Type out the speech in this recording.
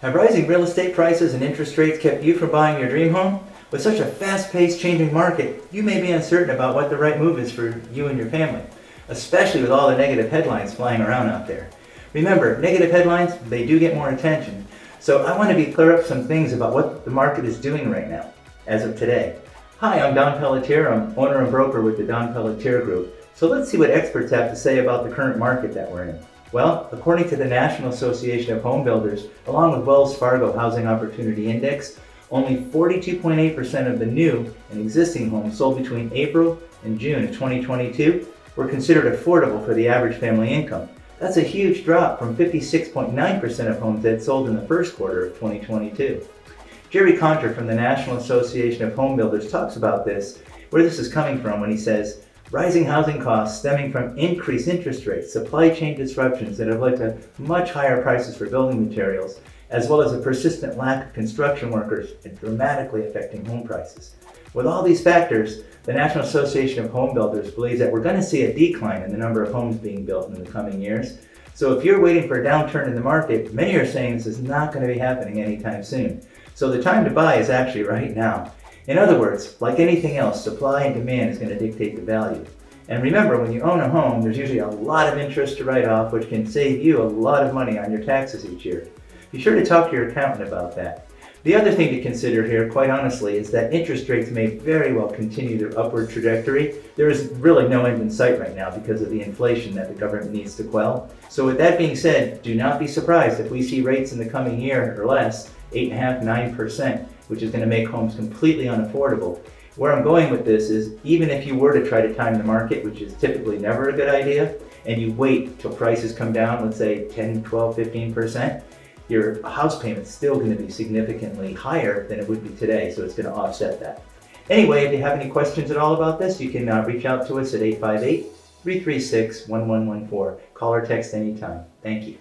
Have rising real estate prices and interest rates kept you from buying your dream home? With such a fast-paced changing market, you may be uncertain about what the right move is for you and your family, especially with all the negative headlines flying around out there. Remember, negative headlines, they do get more attention. So I want to be clear up some things about what the market is doing right now, as of today. Hi, I'm Don Pelletier. I'm owner and broker with the Don Pelletier Group. So let's see what experts have to say about the current market that we're in. Well, according to the National Association of Home Builders, along with Wells Fargo Housing Opportunity Index, only 42.8% of the new and existing homes sold between April and June of 2022 were considered affordable for the average family income. That's a huge drop from 56.9% of homes that sold in the first quarter of 2022. Jerry Konter from the National Association of Home Builders talks about this, where this is coming from when he says, rising housing costs stemming from increased interest rates, supply chain disruptions that have led to much higher prices for building materials, as well as a persistent lack of construction workers and dramatically affecting home prices. With all these factors, the National Association of Home Builders believes that we're going to see a decline in the number of homes being built in the coming years. So if you're waiting for a downturn in the market, many are saying this is not going to be happening anytime soon. So the time to buy is actually right now. In other words, like anything else, supply and demand is going to dictate the value. And remember, when you own a home, there's usually a lot of interest to write off, which can save you a lot of money on your taxes each year. Be sure to talk to your accountant about that. The other thing to consider here, quite honestly, is that interest rates may very well continue their upward trajectory. There is really no end in sight right now because of the inflation that the government needs to quell. So with that being said, do not be surprised if we see rates in the coming year or less, 8.5%, 9%, which is going to make homes completely unaffordable. Where I'm going with this is, even if you were to try to time the market, which is typically never a good idea, and you wait till prices come down, let's say 10, 12, 15%, your house payment's still going to be significantly higher than it would be today, so it's going to offset that. Anyway, if you have any questions at all about this, you can reach out to us at 858-336-1114. Call or text anytime. Thank you.